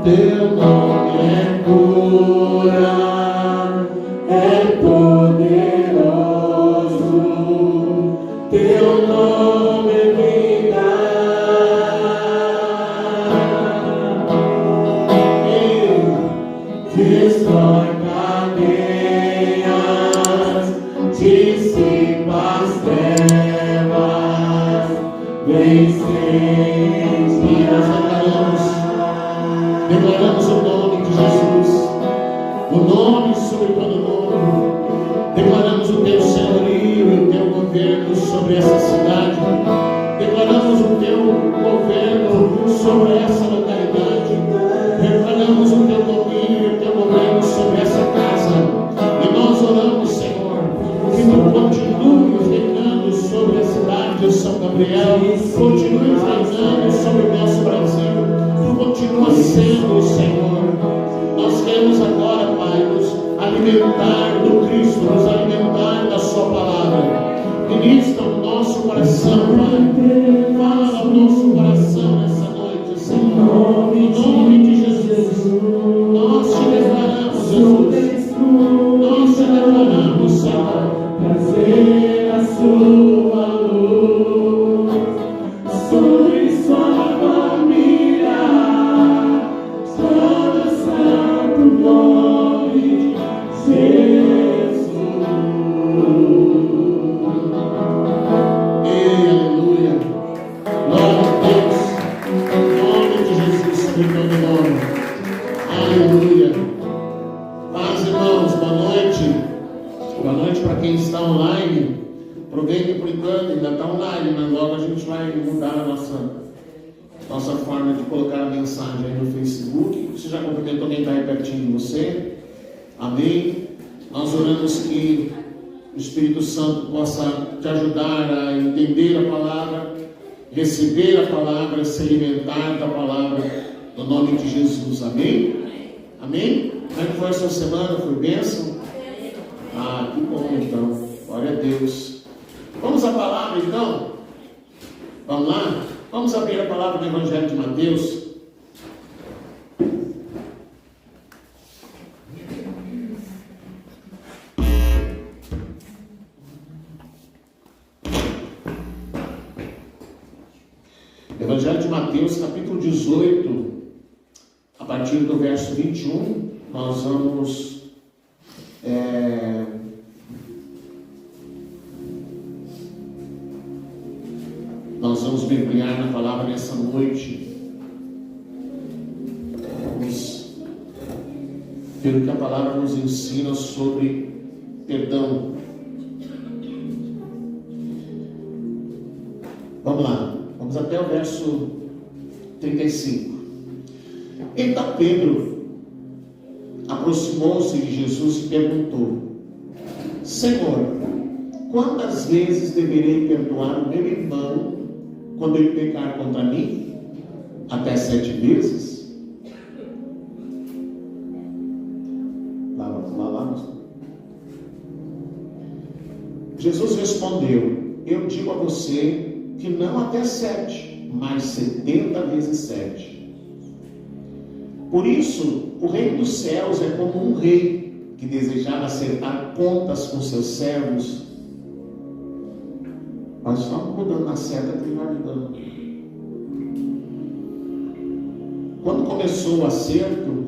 Teu nome é cura, é poderoso, teu nome é vida. Destrói cadeias, dissipa as trevas, declaramos o nome de Jesus, o nome sobre todo nome. Declaramos o teu senhorio e o teu governo sobre essa cidade. Declaramos o teu governo sobre essa localidade. Declaramos o teu domínio e o teu governo sobre essa casa. E nós oramos, Senhor, que tu continues reinando sobre a cidade de São Gabriel, continues reinando sobre o nosso Brasil. Continua sendo, Senhor. Nós queremos agora, Pai, nos alimentar do Cristo, nos alimentar da Sua palavra. Ministra o nosso coração, Pai. Fala ao nosso coração nessa noite, Senhor. Em nome de Jesus, nós te declaramos, Jesus. Nós te declaramos, Senhor. Trazer a Sua luz sobre Sua família. Nossa forma de colocar a mensagem aí no Facebook. Você já cumprimentou quem está aí pertinho de você? Amém? Nós oramos que o Espírito Santo possa te ajudar a entender a palavra, receber a palavra, se alimentar da palavra, no nome de Jesus. Amém? Amém? Como é que foi a sua semana? Foi bênção? Ah, que bom então. Glória a Deus. Vamos à palavra então? Vamos lá? Vamos abrir a palavra do Evangelho de Mateus. Evangelho de Mateus, capítulo 18, a partir do verso 21, nós vamos mergulhar na palavra nessa noite. Vamos ver o que a palavra nos ensina sobre perdão. Vamos lá, vamos até o verso 35. Então Pedro aproximou-se de Jesus e perguntou: Senhor, quantas vezes deverei perdoar o meu irmão quando ele pecar contra mim? Até 7 vezes? Lá. Jesus respondeu: eu digo a você que não até 7, mas 70 vezes 7. Por isso, o reino dos céus é como um rei que desejava acertar contas com seus servos. Nós estamos mudando na seta que ele vai mudando. Quando começou o acerto,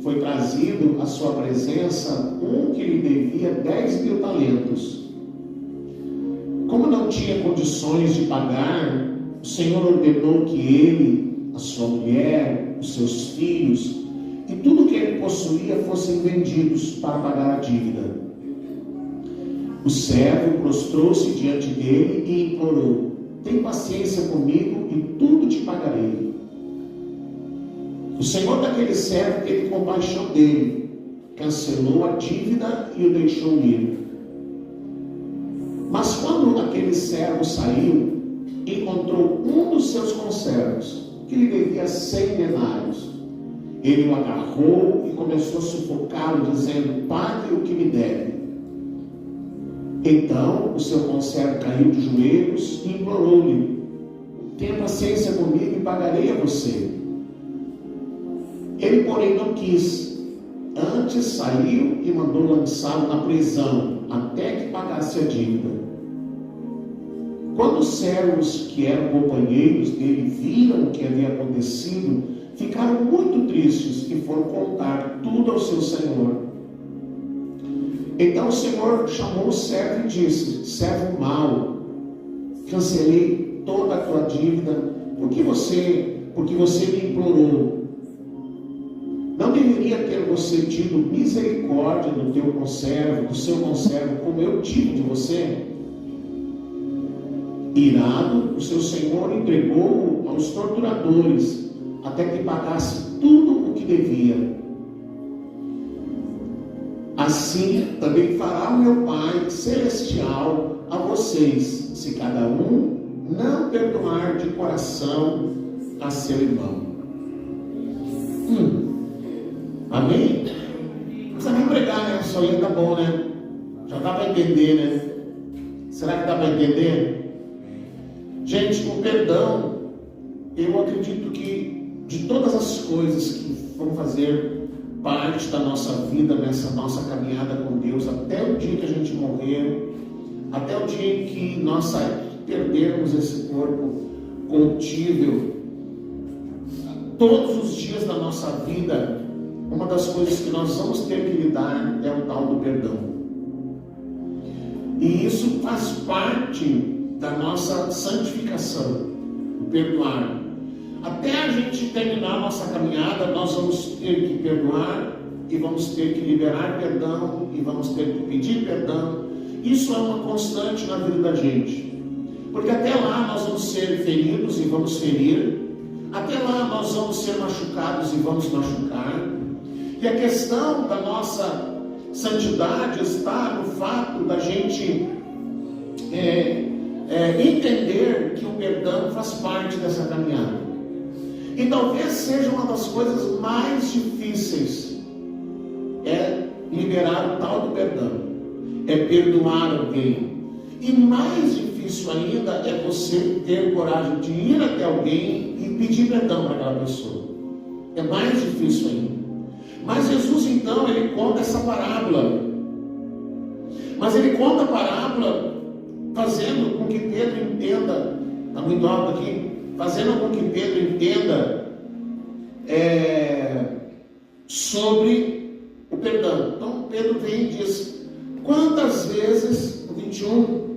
foi trazido à sua presença um que lhe devia 10.000 talentos. Como não tinha condições de pagar, o Senhor ordenou que ele, a sua mulher, os seus filhos e tudo que ele possuía fossem vendidos para pagar a dívida. O servo prostrou-se diante dele e implorou: tem paciência comigo e tudo te pagarei. O senhor daquele servo teve compaixão dele, cancelou a dívida e o deixou ir. Mas quando aquele servo saiu, encontrou um dos seus conservos, que lhe devia 100 denários, ele o agarrou e começou a sufocá-lo, dizendo: pague o que me deve. Então o seu conservo caiu de joelhos e implorou-lhe: tenha paciência comigo e pagarei a você. Ele, porém, não quis. Antes saiu e mandou lançá-lo na prisão, até que pagasse a dívida. Quando os servos que eram companheiros dele viram o que havia acontecido, ficaram muito tristes e foram contar tudo ao seu senhor. Então o senhor chamou o servo e disse: servo mau, cancelei toda a tua dívida, porque você me implorou. Não deveria ter você tido misericórdia do teu conservo, do seu conservo, como eu tive de você? Irado, o seu senhor entregou-o aos torturadores, até que pagasse tudo o que devia. Assim também fará o meu Pai Celestial a vocês, se cada um não perdoar de coração a seu irmão. Amém? Não precisa nem pregar, né? Só aí tá bom, né? Já dá para entender, né? Será que dá para entender? Gente, o perdão, eu acredito que de todas as coisas que vão fazer parte da nossa vida, nessa nossa caminhada com Deus, até o dia que a gente morrer, até o dia em que nós perdermos esse corpo corruptível, todos os dias da nossa vida, uma das coisas que nós vamos ter que lidar é o tal do perdão. E isso faz parte da nossa santificação, o perdoar. Até a gente terminar a nossa caminhada, nós vamos ter que perdoar, e vamos ter que liberar perdão, e vamos ter que pedir perdão. Isso é uma constante na vida da gente, porque até lá nós vamos ser feridos e vamos ferir, até lá nós vamos ser machucados e vamos machucar. E a questão da nossa santidade está no fato da gente entender que o perdão faz parte dessa caminhada. E talvez seja uma das coisas mais difíceis, liberar o tal do perdão, perdoar alguém. E mais difícil ainda é você ter coragem de ir até alguém e pedir perdão para aquela pessoa. É mais difícil ainda. Mas Jesus, então, ele conta essa parábola. Mas ele conta a parábola fazendo com que Pedro entenda, está muito alto aqui, fazendo com que Pedro entenda sobre o perdão. Então Pedro vem e diz: quantas vezes, no 21,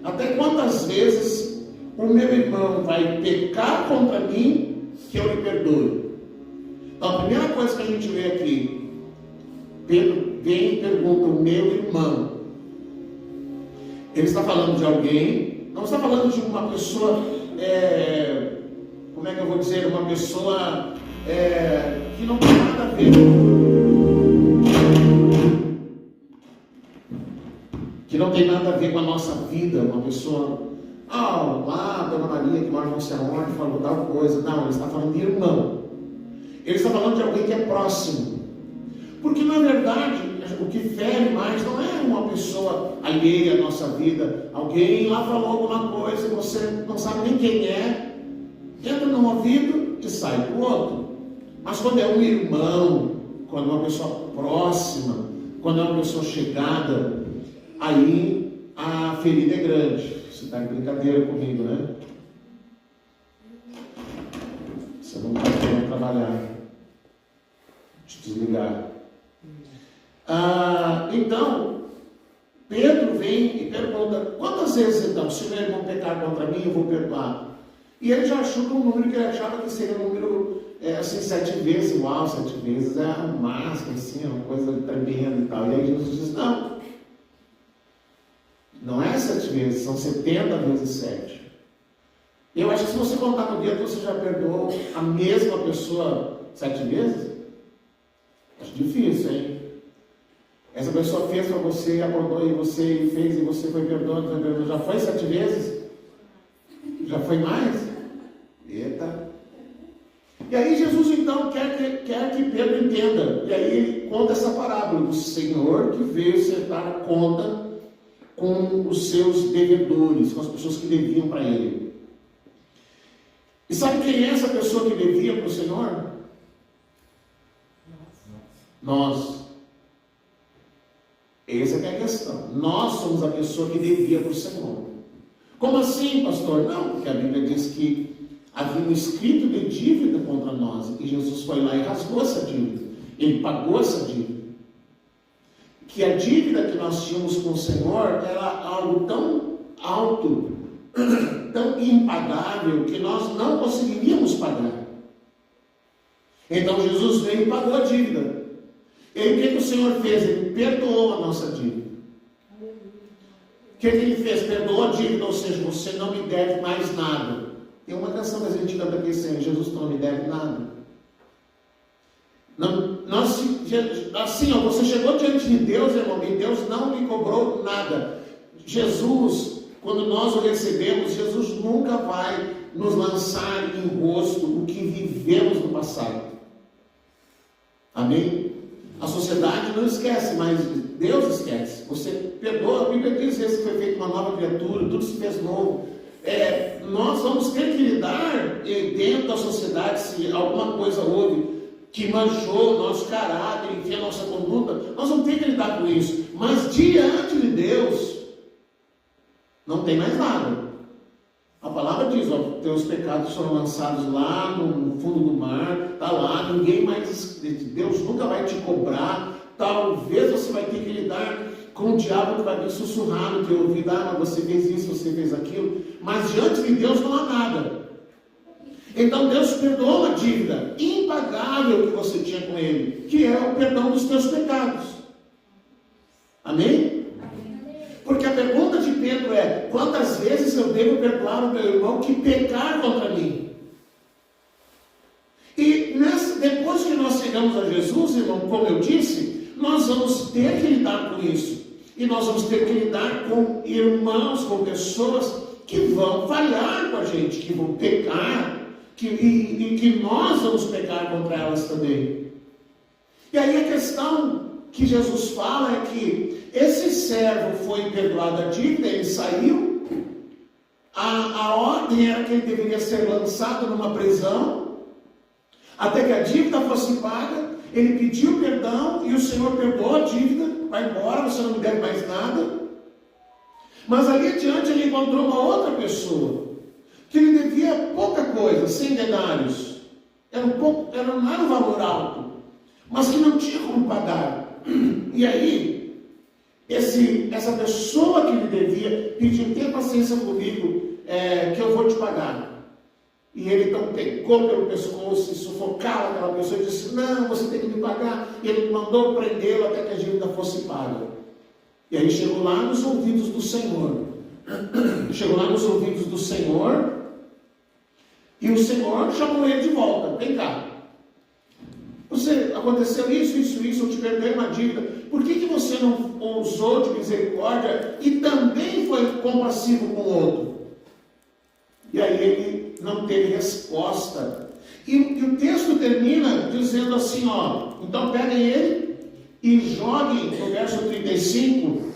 até quantas vezes o meu irmão vai pecar contra mim que eu lhe perdoe? Então a primeira coisa que a gente vê aqui, Pedro vem e pergunta: o meu irmão. Ele está falando de alguém, não está falando de uma pessoa, como é que eu vou dizer, uma pessoa que não tem nada a ver. Que não tem nada a ver com a nossa vida, uma pessoa, lá, Dona Maria, que mora não sei aonde, falou tal coisa. Não, ele está falando de irmão. Ele está falando de alguém que é próximo. Porque, na verdade, o que fere mais não é uma pessoa alheia à nossa vida. Alguém lá falou alguma coisa e você não sabe nem quem é, entra num ouvido e sai do outro. Mas quando é um irmão, quando é uma pessoa próxima, quando é uma pessoa chegada, aí a ferida é grande. Você está em brincadeira comigo, né? Você não está querendo trabalhar. Deixa eu desligar. Então, Pedro vem e pergunta: quantas vezes então, se meu irmão pecar contra mim, eu vou perdoar? E ele já achou que um número que ele achava que seria um número, assim, 7 vezes, uau, 7 vezes é um máximo, assim, uma coisa tremenda e tal. E aí Jesus diz: não é 7 vezes, são 70 vezes 7. Eu acho que se você contar no dia, você já perdoou a mesma pessoa 7 vezes? Acho difícil, hein? Essa pessoa fez para você, acordou e você fez, e você foi perdoando, já foi 7 vezes? Já foi mais? Eita! E aí Jesus então quer que Pedro entenda. E aí ele conta essa parábola do Senhor que veio acertar a conta com os seus devedores, com as pessoas que deviam para ele. E sabe quem é essa pessoa que devia para o Senhor? Nós. Essa é a questão. Nós somos a pessoa que devia para o Senhor. Como assim, pastor? Não, porque a Bíblia diz que havia um escrito de dívida contra nós, e que Jesus foi lá e rasgou essa dívida. Ele pagou essa dívida. Que a dívida que nós tínhamos com o Senhor era algo tão alto, tão impagável, que nós não conseguiríamos pagar. Então Jesus veio e pagou a dívida. E aí o que o Senhor fez? Ele perdoou a nossa dívida. O que ele fez? Perdoou a dívida, ou seja, você não me deve mais nada. Tem uma canção que a gente canta aqui assim: Jesus não me deve nada. Não, assim, você chegou diante de Deus, irmão, e Deus não lhe cobrou nada. Jesus, quando nós o recebemos, Jesus nunca vai nos lançar em rosto o que vivemos no passado. Amém? A sociedade não esquece, mas Deus esquece. Você perdoa, a Bíblia diz que foi feita uma nova criatura, tudo se fez novo. Nós vamos ter que lidar dentro da sociedade, se alguma coisa houve que manchou nosso caráter, enfim, a nossa conduta, nós vamos ter que lidar com isso. Mas diante de Deus, não tem mais nada. A palavra diz, teus pecados foram lançados lá no fundo do mar, está lá, ninguém mais, Deus nunca vai te cobrar. Talvez você vai ter que lidar com o diabo que vai vir sussurrar no teu ouvido: mas você fez isso, você fez aquilo. Mas diante de Deus não há nada. Então Deus perdoou uma dívida impagável que você tinha com Ele, que é o perdão dos teus pecados. Amém? Porque a pergunta de Pedro é: quantas vezes eu devo perdoar o meu irmão que pecar contra mim? E depois que nós chegamos a Jesus, irmão, como eu disse, nós vamos ter que lidar com isso. E nós vamos ter que lidar com irmãos, com pessoas que vão falhar com a gente, que vão pecar, e que nós vamos pecar contra elas também. E aí a questão que Jesus fala é que esse servo foi perdoado a dívida, ele saiu, a ordem era que ele deveria ser lançado numa prisão, até que a dívida fosse paga. Ele pediu perdão e o Senhor perdoou a dívida, vai embora, você não me deve mais nada. Mas ali adiante ele encontrou uma outra pessoa, que lhe devia pouca coisa, 100 denários, não era um valor alto, mas que não tinha como pagar. E aí, essa pessoa que lhe devia pediu: tenha paciência comigo, que eu vou te pagar. E ele então pegou pelo pescoço e sufocava aquela pessoa e disse: não, você tem que me pagar. E ele mandou prendê-lo até que a dívida fosse paga. E aí chegou lá nos ouvidos do Senhor. Chegou lá nos ouvidos do Senhor, e o Senhor chamou ele de volta: vem cá, aconteceu isso, eu te perdoei uma dívida, por que você não usou de misericórdia e também foi compassivo com o outro? E aí ele não teve resposta. E o texto termina dizendo assim, então peguem ele e joguem, no verso 35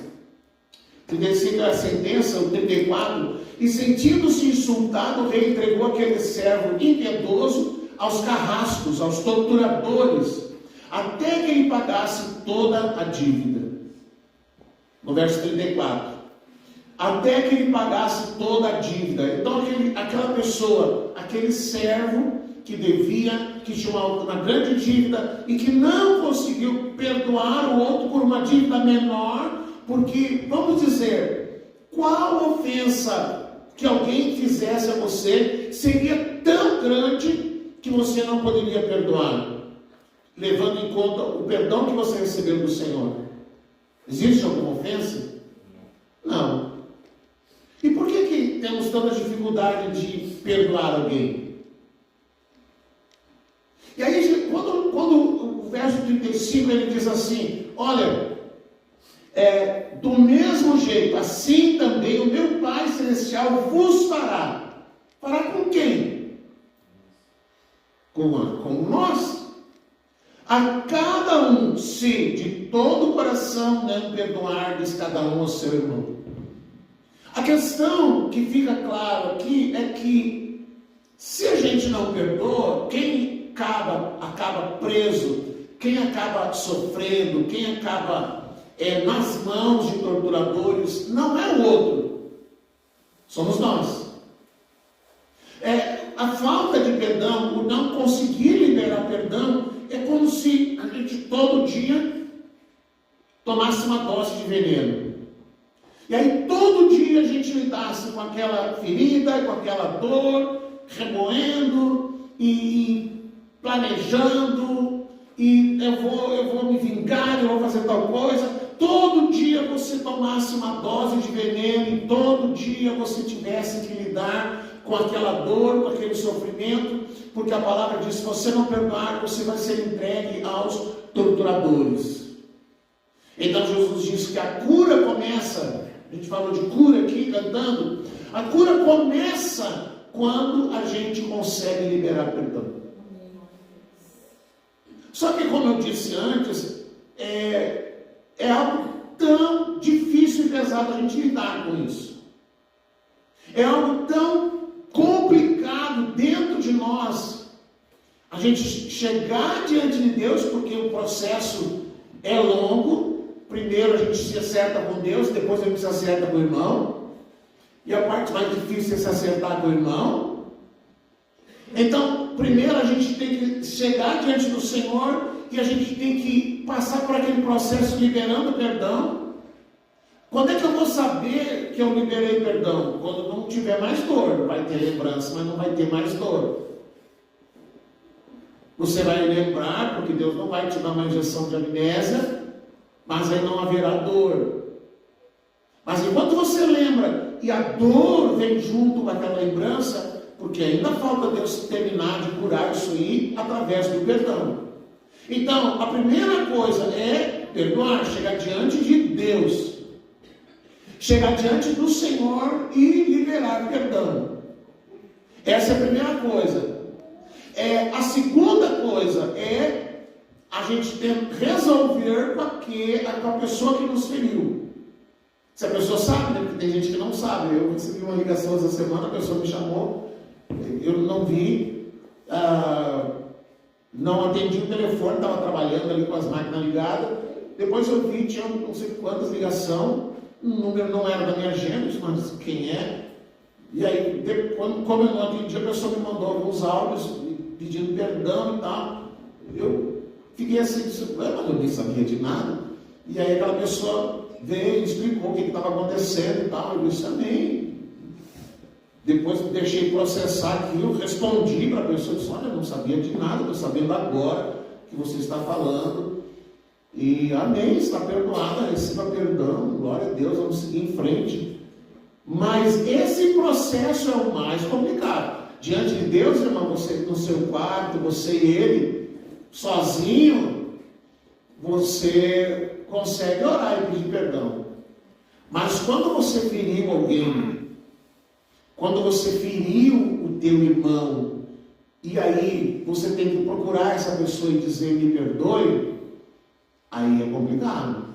é a sentença, o 34, e sentindo-se insultado, o rei entregou aquele servo impiedoso aos carrascos, aos torturadores, até que ele pagasse toda a dívida. No verso 34, até que ele pagasse toda a dívida. Então aquela pessoa, aquele servo que devia, que tinha uma grande dívida e que não conseguiu perdoar o outro por uma dívida menor, porque, vamos dizer, qual ofensa que alguém fizesse a você seria tão grande que você não poderia perdoar, levando em conta o perdão que você recebeu do Senhor? Existe alguma ofensa? Não. E por que temos tanta dificuldade de perdoar alguém? E aí, quando o verso 35 ele diz assim: olha, do mesmo jeito, assim também o meu Pai Celestial vos fará. Fará com quem? com nós. A cada um, se de todo o coração não perdoar, diz cada um ao seu irmão. A questão que fica claro aqui é que, se a gente não perdoa, quem acaba preso, quem acaba sofrendo, quem acaba nas mãos de torturadores, não é o outro, somos nós. A falta de perdão, o não conseguir liberar perdão, é como se a gente todo dia tomasse uma dose de veneno. E aí todo dia a gente lidasse com aquela ferida, com aquela dor, remoendo e planejando, e eu vou me vingar, eu vou fazer tal coisa. Todo dia você tomasse uma dose de veneno, e todo dia você tivesse que lidar com aquela dor, com aquele sofrimento, porque a palavra diz: se você não perdoar, você vai ser entregue aos torturadores. Então Jesus diz que a cura começa, a gente falou de cura aqui cantando, a cura começa quando a gente consegue liberar perdão. Só que, como eu disse antes, é algo tão difícil e pesado a gente lidar com isso. É algo tão complicado dentro de nós a gente chegar diante de Deus, porque o processo é longo. Primeiro a gente se acerta com Deus, depois a gente se acerta com o irmão, e a parte mais difícil é se acertar com o irmão. Então, primeiro a gente tem que chegar diante do Senhor, e a gente tem que passar por aquele processo liberando perdão. Quando é que eu vou saber que eu liberei perdão? Quando não tiver mais dor. Vai ter lembrança, mas não vai ter mais dor. Você vai lembrar, porque Deus não vai te dar uma injeção de amnésia, mas aí não haverá dor. Mas enquanto você lembra, e a dor vem junto com aquela lembrança, porque ainda falta Deus terminar de curar isso aí através do perdão. Então, a primeira coisa é perdoar, chegar diante de Deus, chegar diante do Senhor e liberar perdão. Essa é a primeira coisa. A segunda coisa é a gente resolver com a pessoa que nos feriu. Se a pessoa sabe, né? Porque tem gente que não sabe. Eu recebi uma ligação essa semana, a pessoa me chamou, eu não vi, não atendi o telefone, estava trabalhando ali com as máquinas ligadas. Depois eu vi, tinha não sei quantas ligações, o número não era da minha agenda, mas quem é? E aí, como eu não atendi, a pessoa me mandou alguns áudios pedindo perdão e tal. Eu fiquei assim, mas eu nem sabia de nada. E aí aquela pessoa veio e explicou o que estava acontecendo e tal. Eu disse amém. Depois deixei processar aquilo, respondi para a pessoa, disse: olha, eu não sabia de nada, estou sabendo agora que você está falando. E amém, está perdoada, receba perdão, glória a Deus, vamos seguir em frente. Mas esse processo é o mais complicado. Diante de Deus, irmão, você no seu quarto, você e ele, sozinho, você consegue orar e pedir perdão. Mas quando você feriu alguém, quando você feriu o teu irmão, e aí você tem que procurar essa pessoa e dizer: me perdoe, aí é complicado.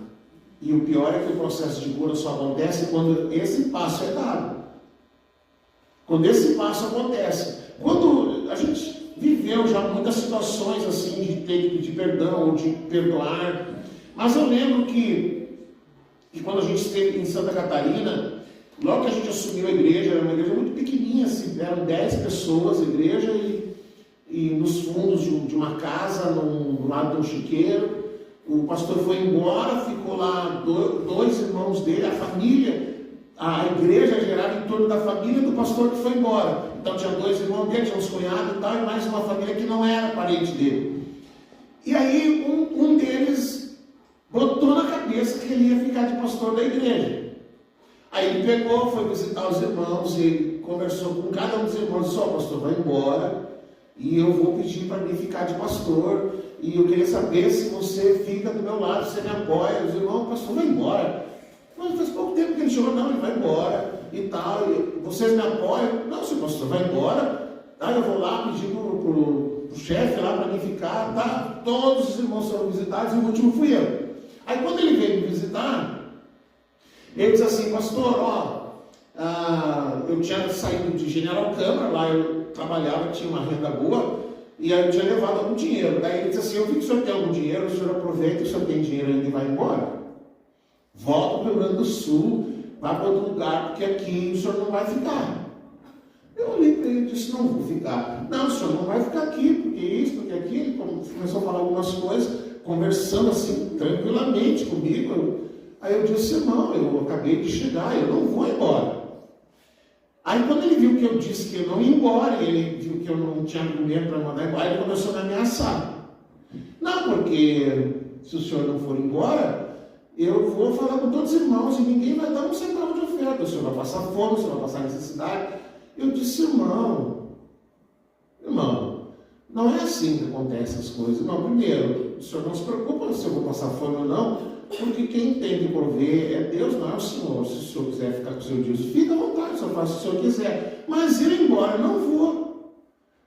E o pior é que o processo de cura só acontece quando esse passo é dado. Quando esse passo acontece. Quando a gente viveu já muitas situações assim de ter que pedir perdão ou de perdoar. Mas eu lembro que quando a gente esteve em Santa Catarina, logo que a gente assumiu a igreja, era uma igreja muito pequenininha, assim, eram 10 pessoas a igreja, e nos fundos de uma casa, no lado de um chiqueiro. O pastor foi embora, ficou lá dois irmãos dele, a família, a igreja gerava em torno da família do pastor que foi embora. Então tinha 2 irmãos dele, tinha uns cunhados e tal, e mais uma família que não era parente dele. E aí um deles botou na cabeça que ele ia ficar de pastor da igreja. Aí ele pegou, foi visitar os irmãos e conversou com cada um dos irmãos, disse: ó, pastor, vai embora, e eu vou pedir para mim ficar de pastor, e eu queria saber se você fica do meu lado, se você me apoia. Os irmãos: pastor, vai embora. Mas faz pouco tempo que ele chegou. Não, ele vai embora e tal, e vocês me apoiam? Não, se o pastor vai embora, eu vou lá pedir chefe lá para mim ficar, tá? Todos os irmãos foram visitados e o último fui eu. Aí quando ele veio me visitar, ele disse assim: pastor, eu tinha saído de General Câmara, lá eu trabalhava, tinha uma renda boa, e aí eu tinha levado algum dinheiro. Daí ele disse assim: eu vi que o senhor tem algum dinheiro, o senhor aproveita, o senhor tem dinheiro ainda e vai embora. Volta para o Rio Grande do Sul, vai para outro lugar, porque aqui o senhor não vai ficar. Eu olhei para ele e disse: não vou ficar. Não, o senhor não vai ficar aqui, porque isso, porque aquilo. Ele começou a falar algumas coisas, conversando assim, tranquilamente comigo. Aí eu disse: irmão, eu acabei de chegar, eu não vou embora. Aí quando ele viu que eu disse que eu não ia embora, ele viu que eu não tinha argumento para mandar embora, ele começou a me ameaçar. Não, porque se o senhor não for embora, eu vou falar com todos os irmãos e ninguém vai dar um centavo de oferta. O senhor vai passar fome, o senhor vai passar necessidade. Eu disse: irmão, não é assim que acontecem as coisas. Não, primeiro, o senhor não se preocupa se eu vou passar fome ou não, porque quem tem que prover é Deus, não é o senhor. Se o senhor quiser ficar com o seu Deus, fica à vontade, o senhor faz o que o senhor quiser. Mas ir embora, não vou.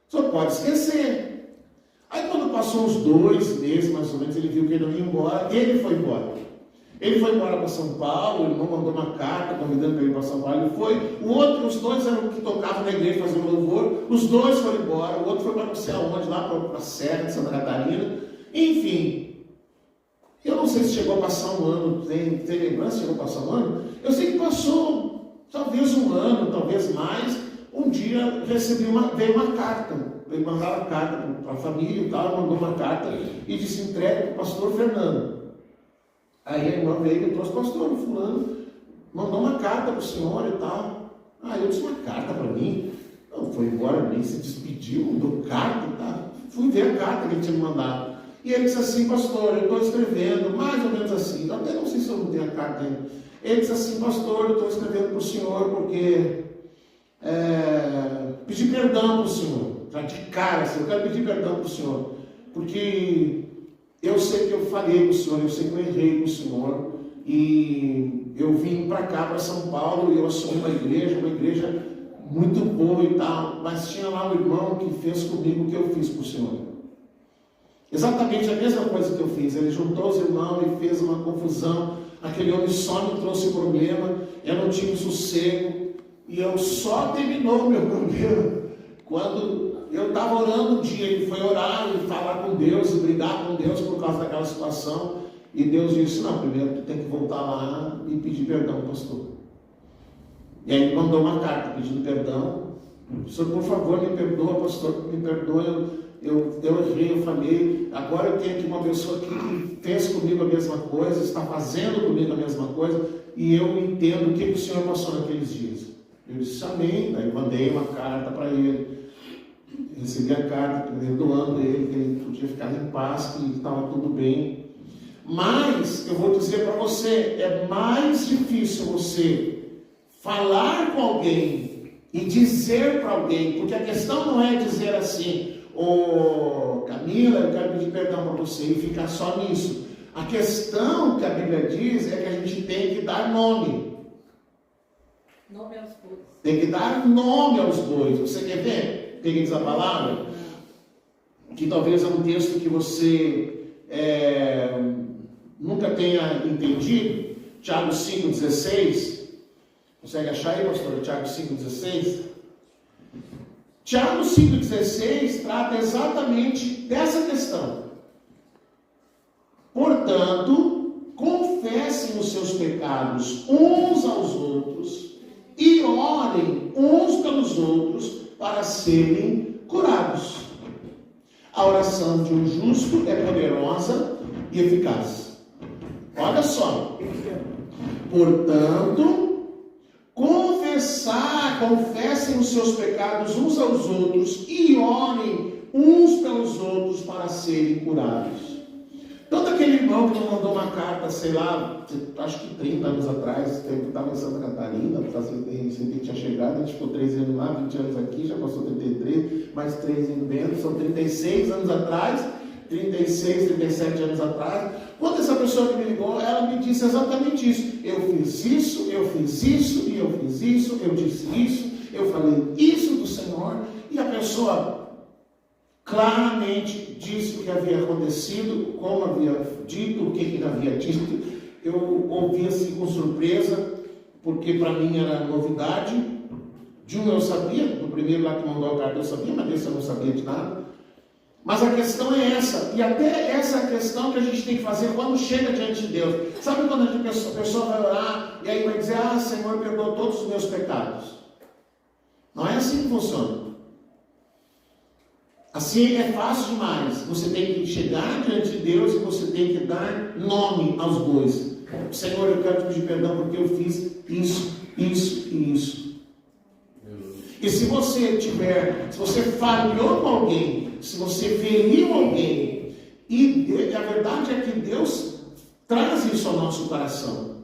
O senhor pode esquecer. Aí quando passou uns 2 meses, mais ou menos, ele viu que ele não ia embora, ele foi embora. Ele foi embora para São Paulo, o irmão mandou uma carta convidando ele para São Paulo, ele foi. Os dois eram que tocavam na igreja, faziam louvor, os dois foram embora, o outro foi para não sei aonde, lá para a Serra de Santa Catarina. Enfim, eu não sei se chegou a passar um ano, tem lembrança se chegou a passar um ano? Eu sei que passou talvez um ano, talvez mais. Um dia veio uma carta, ele mandava a carta para a família e tal, mandou uma carta e disse: entregue para o pastor Fernando. Aí a irmã veio e trouxe: pastor, o fulano mandou uma carta para o senhor e tal. Aí eu disse: uma carta para mim? Não, foi embora, nem se despediu, mandou carta e tal. Fui ver a carta que ele tinha mandado. E ele disse assim: pastor, eu estou escrevendo, mais ou menos assim, eu até não sei se eu não tenho a carta ainda. Ele disse assim: pastor, eu estou escrevendo para o senhor porque pedir perdão para o senhor, já de cara, assim, eu quero pedir perdão para o senhor, porque eu sei que eu falhei com o senhor, eu sei que eu errei com o senhor, e eu vim para cá, para São Paulo, e eu assumi uma igreja muito boa e tal, mas tinha lá um irmão que fez comigo o que eu fiz para o senhor. Exatamente a mesma coisa que eu fiz. Ele juntou os irmãos e fez uma confusão. Aquele homem só me trouxe problema, eu não tive sossego, e eu só terminou o meu problema quando eu estava orando um dia. Ele foi orar e falar com Deus e brigar com Deus por causa daquela situação, e Deus disse: não, primeiro tu tem que voltar lá e pedir perdão, pastor. E aí ele mandou uma carta pedindo perdão: senhor, por favor, me perdoa, pastor, me perdoa, eu errei, eu falhei, agora eu tenho aqui uma pessoa que fez comigo a mesma coisa, está fazendo comigo a mesma coisa, e eu entendo o que o senhor passou naqueles dias. Eu disse: amém. Daí mandei uma carta para ele, recebi a carta perdoando ele, que ele podia ficar em paz, que estava tudo bem. Mas eu vou dizer para você, é mais difícil você falar com alguém e dizer para alguém, porque a questão não é dizer assim: Camila, eu quero pedir perdão para você, e ficar só nisso. A questão que a Bíblia diz é que a gente tem que dar nome. Nome aos bois. Tem que dar nome aos bois. Você quer ver? Quem diz a palavra? Que talvez é um texto que você nunca tenha entendido. Tiago 5,16. Consegue achar aí, pastor? Tiago 5,16. Tiago 5,16 trata exatamente dessa questão. Portanto, confessem os seus pecados uns aos outros e orem uns pelos outros para serem curados. A oração de um justo é poderosa e eficaz. Olha só. Portanto, confessem os seus pecados uns aos outros e orem uns pelos outros para serem curados. Todo aquele irmão que não mandou uma carta, sei lá, acho que 30 anos atrás, eu estava em Santa Catarina, recente tinha chegado, a gente ficou 3 anos lá, 20 anos aqui, já passou 33, mais 3 em Bento, são 36 anos atrás, 36, 37 anos atrás. Quando essa pessoa que me ligou, ela me disse exatamente isso: eu fiz isso, eu fiz isso, e eu fiz isso, eu disse isso, eu falei isso do Senhor. E a pessoa claramente disse o que havia acontecido, como havia dito, o que havia dito. Eu ouvi assim com surpresa, porque para mim era novidade. De um eu sabia, do primeiro lá que mandou a carta eu sabia, mas desse eu não sabia de nada. Mas a questão é essa, e até essa questão que a gente tem que fazer quando chega diante de Deus. Sabe quando a pessoa vai orar e aí vai dizer, Senhor, perdoa todos os meus pecados. Não é assim que funciona. Assim é fácil demais. Você tem que chegar diante de Deus e você tem que dar nome aos bois. Senhor, eu quero te pedir perdão porque eu fiz isso, isso e isso. E se você falhou com alguém, se você feriu alguém, e a verdade é que Deus traz isso ao nosso coração.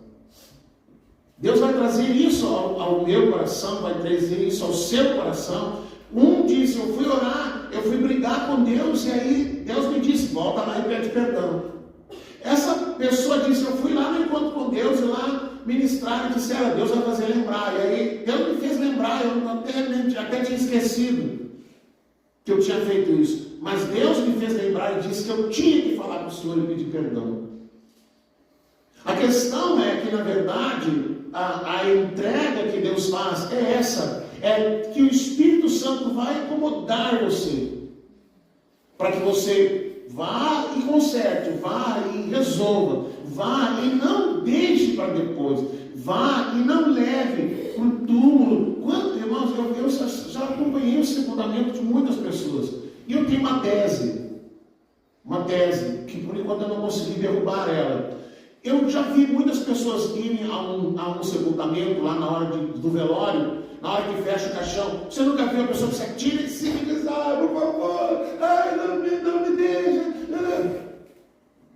Deus vai trazer isso ao meu coração, vai trazer isso ao seu coração. Um disse, eu fui orar, eu fui brigar com Deus, e aí Deus me disse, volta lá e pede perdão. Essa pessoa disse, eu fui lá no encontro com Deus, e lá ministrar e disseram, Deus vai fazer lembrar. E aí Deus me fez lembrar, eu até tinha esquecido que eu tinha feito isso. Mas Deus me fez lembrar e disse que eu tinha que falar com o Senhor e pedir perdão. A questão é que, na verdade, a entrega que Deus faz é essa, é que o Espírito Santo vai acomodar você, para que você vá e conserte, vá e resolva, vá e não deixe para depois, vá e não leve para o túmulo. Irmãos, eu já acompanhei o sepultamento de muitas pessoas, e eu tenho uma tese, que por enquanto eu não consegui derrubar ela. Eu já vi muitas pessoas irem a um sepultamento lá na hora do velório, na hora que fecha o caixão. Você nunca viu a pessoa que se atira e se diz, por favor, não me deixa.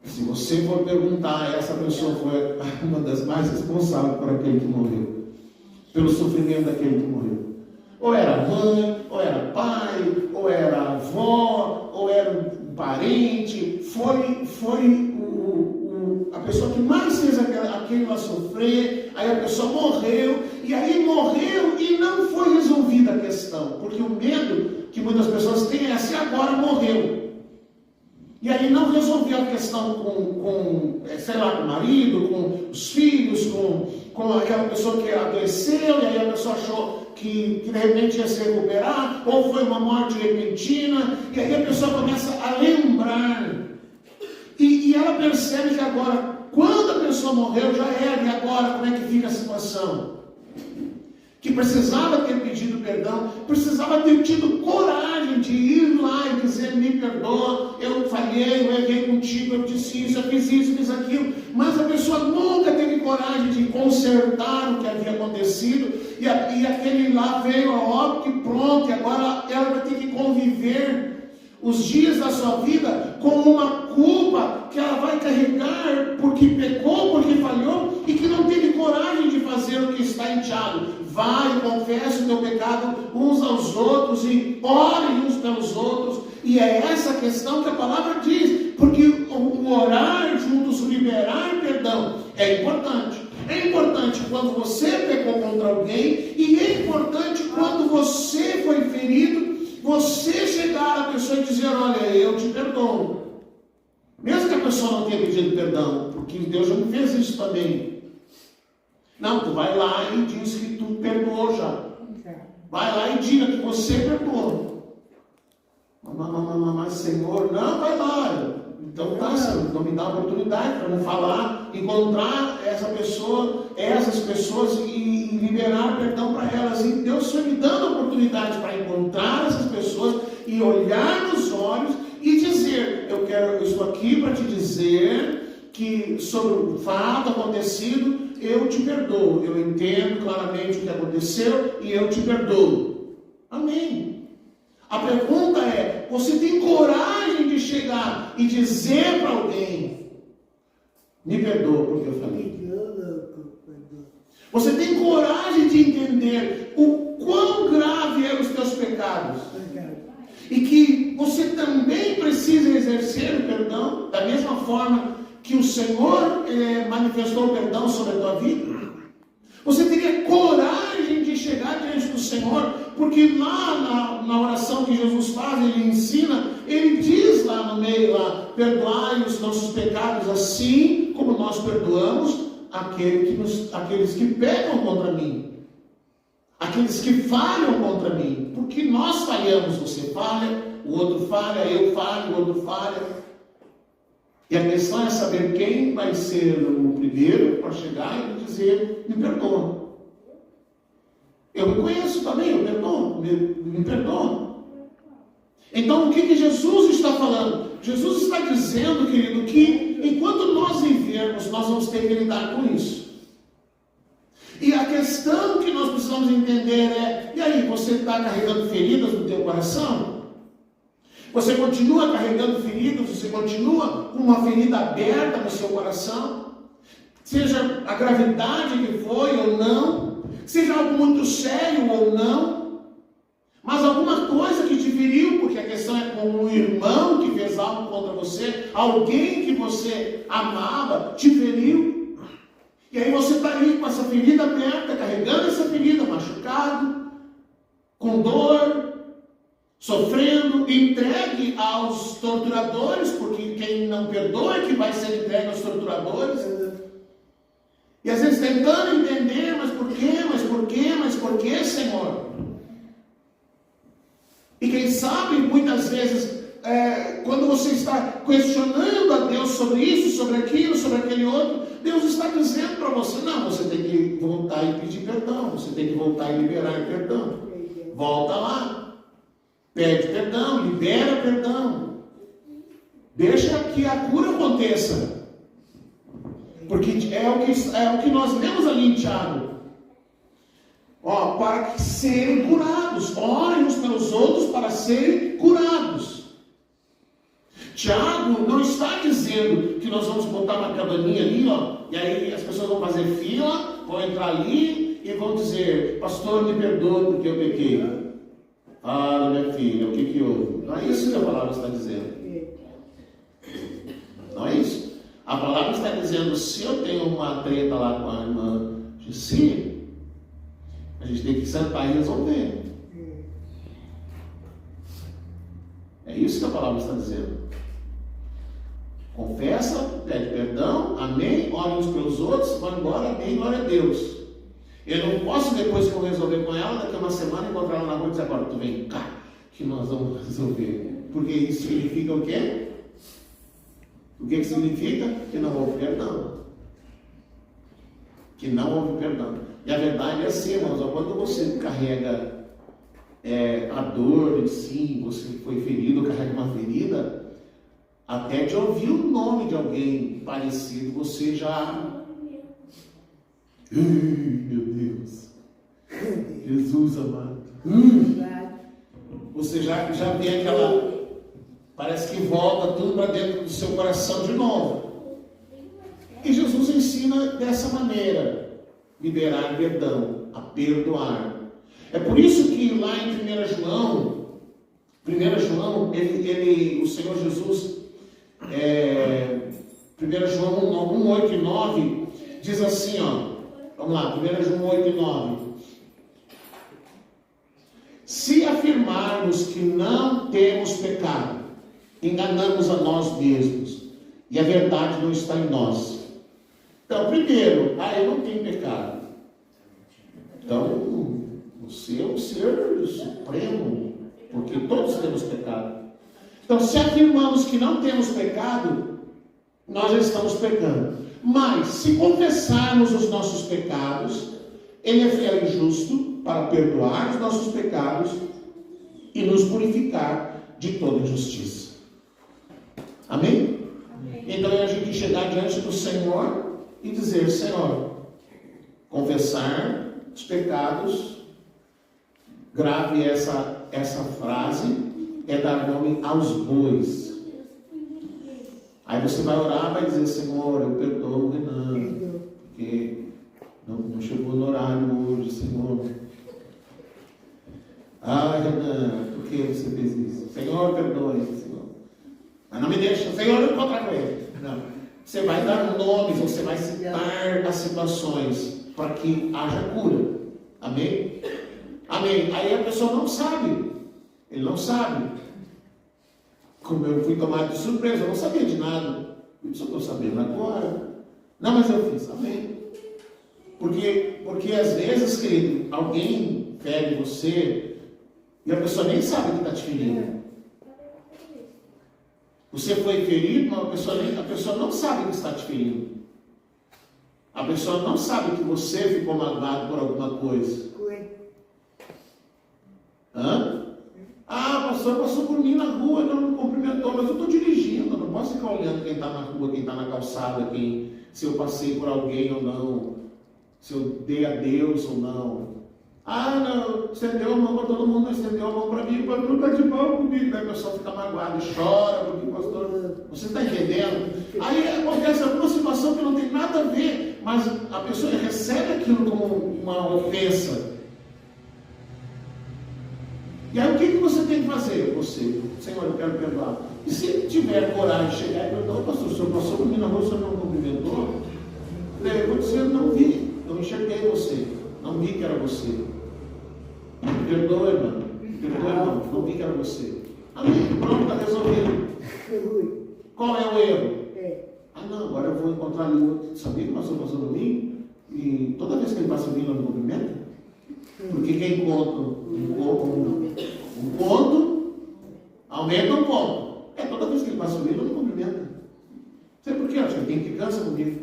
Se você for perguntar, essa pessoa foi uma das mais responsáveis por aquele que morreu, pelo sofrimento daquele que morreu. Ou era mãe, ou era pai, ou era avó, ou era um parente. Foi a pessoa que mais fez aquele lá sofrer. Aí a pessoa morreu e não foi resolvida a questão, porque o medo que muitas pessoas têm é se agora morreu. E aí não resolveu a questão com o marido, com os filhos, com aquela pessoa que adoeceu, e aí a pessoa achou que de repente ia se recuperar, ou foi uma morte repentina, e aí a pessoa começa a lembrar. E ela percebe que agora, quando a pessoa morreu, já era, e agora como é que fica a situação? Que precisava ter pedido perdão, precisava ter tido coragem de ir lá e dizer, me perdoa, eu falhei, eu errei contigo, eu disse isso, eu fiz aquilo, mas a pessoa nunca teve coragem de consertar o que havia acontecido, e aquele lá veio a óbito, pronto, e agora ela vai ter que conviver os dias da sua vida com uma culpa que ela vai carregar porque pecou, porque falhou e que não teve coragem de fazer o que está em Tiago. Vai e confesse o teu pecado uns aos outros e orem uns pelos outros. E é essa questão que a palavra diz, porque o orar juntos, o liberar perdão é importante. É importante quando você pecou contra alguém, e é importante quando você foi ferido, você chegar à pessoa e dizer, olha, eu te perdoo. Mesmo que a pessoa não tenha pedido perdão, porque Deus já me fez isso também. Não, tu vai lá e diz que tu perdoou já. Vai lá e diga que você perdoou. Mas Senhor, não, vai lá. Então tá, Senhor, então me dá a oportunidade para não falar, encontrar essas pessoas e liberar perdão para elas. E Deus foi me dando a oportunidade para encontrar essas pessoas e olhar nos olhos e dizer, eu estou aqui para te dizer que sobre o fato acontecido, eu te perdoo. Eu entendo claramente o que aconteceu e eu te perdoo. Amém. A pergunta é, você tem coragem de chegar e dizer para alguém, me perdoa porque eu falei? Você tem coragem de entender o quão grave eram os teus pecados? E que você também precisa exercer o perdão, da mesma forma que o Senhor manifestou o perdão sobre a tua vida? Você teria coragem de chegar diante do Senhor Senhor, porque lá na oração que Jesus faz, Ele ensina, Ele diz lá no meio, lá, perdoai os nossos pecados assim como nós perdoamos aqueles que pecam contra mim, aqueles que falham contra mim, porque nós falhamos, você falha, o outro falha, eu falho, o outro falha. E a questão é saber quem vai ser o primeiro para chegar e dizer, me perdoa. Eu me conheço também, eu perdoo, me perdoa. Então o que Jesus está falando? Jesus está dizendo, querido, que enquanto nós vivermos, nós vamos ter que lidar com isso. E a questão que nós precisamos entender é, e aí, você está carregando feridas no teu coração? Você continua carregando feridas, você continua com uma ferida aberta no seu coração? Seja a gravidade que foi ou não, seja algo muito sério ou não, mas alguma coisa que te feriu, porque a questão é com um irmão que fez algo contra você, alguém que você amava te feriu, e aí você está aí com essa ferida aberta, carregando essa ferida, machucado, com dor, sofrendo, entregue aos torturadores, porque quem não perdoa é que vai ser entregue aos torturadores. E às vezes tentando entender, mas por quê, Senhor? E quem sabe, muitas vezes, quando você está questionando a Deus sobre isso, sobre aquilo, sobre aquele outro, Deus está dizendo para você, não, você tem que voltar e pedir perdão, você tem que voltar e liberar perdão. Volta lá, pede perdão, libera perdão. Deixa que a cura aconteça. Porque é o que nós lemos ali em Tiago. Para que serem curados. Orem uns pelos outros para serem curados. Tiago não está dizendo que nós vamos botar uma cabaninha ali, e aí as pessoas vão fazer fila, vão entrar ali e vão dizer, pastor, me perdoa porque eu pequei. Fala, minha filha, o que houve? Não é isso que a palavra está dizendo. Não é isso. A palavra está dizendo, se eu tenho uma treta lá com a irmã Gissi, a gente tem que sentar e resolver. É isso que a palavra está dizendo. Confessa, pede perdão, amém, ore uns pelos outros, vão embora, amém, glória a Deus. Eu não posso, depois que eu resolver com ela, daqui a uma semana, encontrar ela na rua e dizer, agora tu vem cá, que nós vamos resolver. Porque isso significa o quê? O que significa? Que não houve perdão. Que não houve perdão. E a verdade é assim, irmãos, quando você carrega a dor em si, você foi ferido, carrega uma ferida, até de ouvir o nome de alguém parecido, você já... Meu Deus! Jesus amado! Você já vê aquela... Parece que volta tudo para dentro do seu coração de novo. E Jesus ensina dessa maneira, liberar perdão, a perdoar. É por isso que lá em 1 João, o Senhor Jesus, 1 João 1, 8 e 9, diz assim, vamos lá, 1 João 8 e 9. Se afirmarmos que não temos pecado, enganamos a nós mesmos, e a verdade não está em nós. Então, primeiro, eu não tenho pecado. Então, você é um ser supremo, porque todos temos pecado. Então, se afirmamos que não temos pecado, nós já estamos pecando. Mas, se confessarmos os nossos pecados, Ele é fiel e justo para perdoar os nossos pecados e nos purificar de toda injustiça. Amém? Então é a gente chegar diante do Senhor e dizer, Senhor, confessar os pecados, grave essa frase, é dar nome aos bois. Aí você vai orar, vai dizer, Senhor, eu perdoo o Renan, porque não chegou no horário hoje, Senhor. Renan, por que você fez isso? Senhor, perdoe, Senhor. Mas não me deixa, Senhor, eu encontrar com ele. Não. Você vai dar nomes, você vai citar as situações para que haja cura. Amém? Amém? Aí a pessoa não sabe. Ele não sabe. Como eu fui tomado de surpresa, eu não sabia de nada. Eu só estou sabendo agora. Não, mas eu fiz. Amém. Porque às vezes, querido, alguém fere você e a pessoa nem sabe que está te ferindo. Você foi ferido, mas a pessoa não sabe que está te ferindo. A pessoa não sabe que você ficou magoado por alguma coisa. Hã? Ah, pastor, passou por mim na rua, não me cumprimentou, mas eu estou dirigindo, eu não posso ficar olhando quem está na rua, quem está na calçada, se eu passei por alguém ou não, se eu dei a Deus ou não. Ah, não, estendeu a mão para todo mundo, estendeu a mão para mim, o pastor está de mal comigo. Aí a pessoa fica magoada e chora, porque o pastor, você está entendendo? Aí acontece alguma situação que não tem nada a ver, mas a pessoa recebe aquilo como uma ofensa. E aí o que você tem que fazer? Você, Senhor, eu quero perdoar. E se tiver coragem de chegar e perdoar, pastor, o senhor passou por mim na rua, o senhor não cumprimentou? Eu vou dizer, não vi, não enxerguei você, não vi que era você. Perdoa, irmão, não vi que era você. Amém, pronto, está resolvido. Qual é o erro? Ah, não, agora eu vou encontrar ali outro. Sabia que o pastor passou por mim? E toda vez que ele passa por mim, eu não cumprimento? Porque quem conta um ponto, aumenta um ponto. Toda vez que ele passa por mim, eu não cumprimento. Não sei por quê, acho que tem que cansa comigo.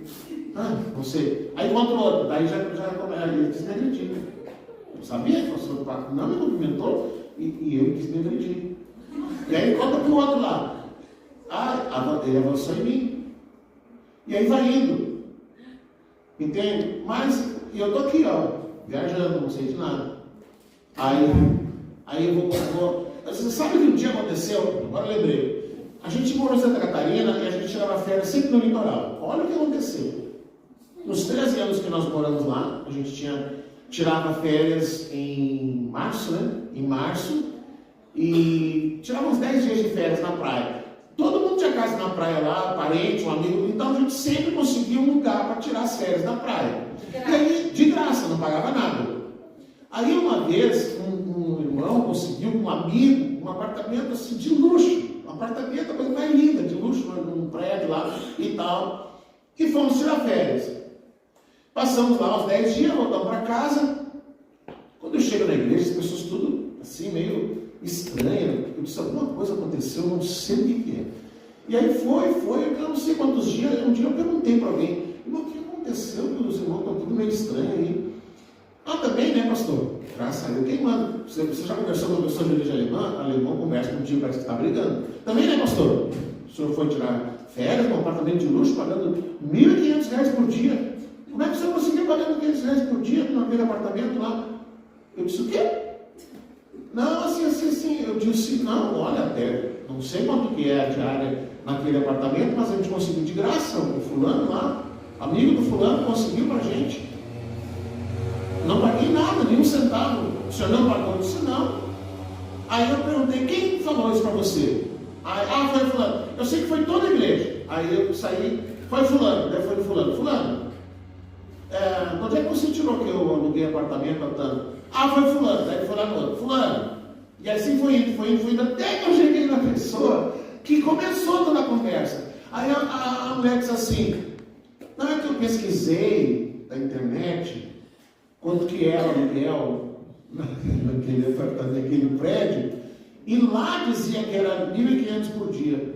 Ah, você. Aí contra o outro, daí já ele quis me agredir. Eu sabia que o pastor não me cumprimentou e eu quis me agredir. E aí conta para o outro lá. Ah, ele avançou em mim. E aí vai indo. Entende? Mas eu estou aqui, ó. Viajando, não sei de nada. Aí eu vou. Você sabe que um dia aconteceu? Agora eu lembrei. A gente morou em Santa Catarina e a gente tirava férias sempre no litoral. Olha o que aconteceu. Nos 13 anos que nós moramos lá, a gente tirava férias em março, né? Em março. E tirava uns 10 dias de férias na praia. Todo mundo tinha casa na praia lá, parente, um amigo. Então a gente sempre conseguia um lugar para tirar as férias na praia. E aí, de graça, não pagava nada. Aí uma vez, um irmão conseguiu com um amigo um apartamento assim de luxo. Um apartamento, a coisa mais linda, de luxo, num prédio lá e tal. E fomos tirar férias. Passamos lá uns 10 dias, voltamos para casa. Quando eu chego na igreja, as pessoas tudo assim, meio estranhas. Eu disse, alguma coisa aconteceu, não sei o que é. E aí foi, eu não sei quantos dias. Um dia eu perguntei para alguém, irmão, o que aconteceu? Os irmãos estão tudo meio estranho aí. Ah, também, né, pastor? Já saiu queimando. Você já conversou com a pessoa de origem alemã? Alemão conversa contigo, parece que está brigando. Também, né, pastor? O senhor foi tirar férias num apartamento de luxo, pagando R$1.500 por dia. Como é que o senhor conseguiu pagar R$1.500 por dia naquele apartamento lá? Eu disse, o quê? Não, assim. Eu disse, não, olha, até não sei quanto que é a diária naquele apartamento, mas a gente conseguiu de graça. O fulano lá, amigo do fulano, conseguiu pra gente. Não paguei nada, nem um centavo. O senhor não pagou? Eu disse, não. Aí eu perguntei, quem falou isso para você? Foi fulano. Eu sei que foi toda a igreja. Aí eu saí, foi fulano. Daí foi fulano. Fulano, onde é que você tirou que eu aluguei apartamento tanto? Foi fulano. Daí foi lá no outro. Fulano. E assim foi indo, até que eu cheguei na pessoa que começou toda a conversa. Aí a mulher disse assim, não é que eu pesquisei na internet quanto que era o aluguel naquele prédio, e lá dizia que era R$1.500 por dia.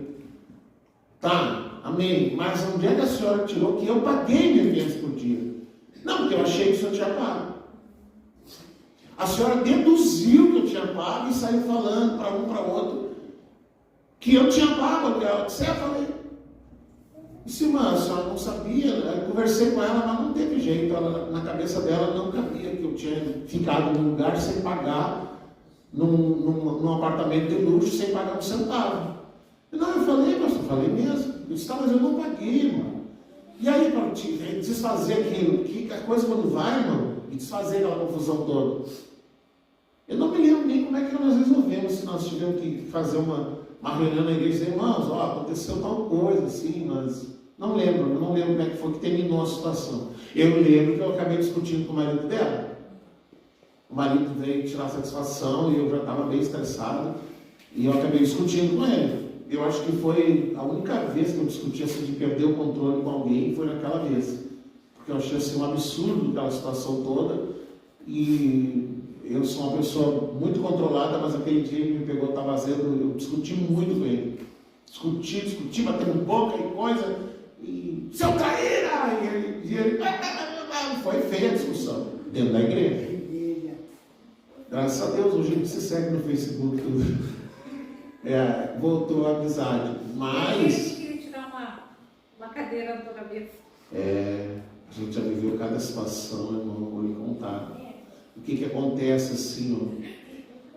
Tá, amém. Mas onde é que a senhora tirou que eu paguei R$1.500 por dia? Não, porque eu achei que o senhor tinha pago. A senhora deduziu que eu tinha pago e saiu falando para um para outro que eu tinha pago o aluguel. Eu falei. Disse, irmã, a senhora não sabia, eu conversei com ela, mas não teve jeito, na cabeça dela não cabia que eu tinha ficado num lugar sem pagar, num apartamento de luxo, sem pagar um centavo. Não, eu falei, pastor, falei mesmo. Eu disse, mas eu não paguei, irmão. E aí, para desfazer aquilo, que a coisa quando vai, irmão, e desfazer aquela confusão toda. Eu não me lembro nem como é que nós resolvemos, se nós tivemos que fazer uma reunião na igreja e dizer, irmãos, aconteceu tal coisa, assim, mas... Não lembro como é que foi que terminou a situação. Eu lembro que eu acabei discutindo com o marido dela. O marido veio tirar satisfação e eu já estava meio estressado e eu acabei discutindo com ele. Eu acho que foi a única vez que eu discuti assim, de perder o controle com alguém, foi naquela vez. Porque eu achei assim, um absurdo aquela situação toda e eu sou uma pessoa muito controlada, mas aquele dia ele me pegou, estava vazando, eu discuti muito com ele. Discuti, batendo boca e coisa, e seu traíra! E ele foi feia a discussão, dentro da igreja. Graças a Deus, hoje a gente se segue no Facebook, tudo. Voltou a amizade, mas... Eu queria tirar uma cadeira da tua cabeça. A gente já viveu cada situação, irmão, vou lhe contar. O que acontece assim,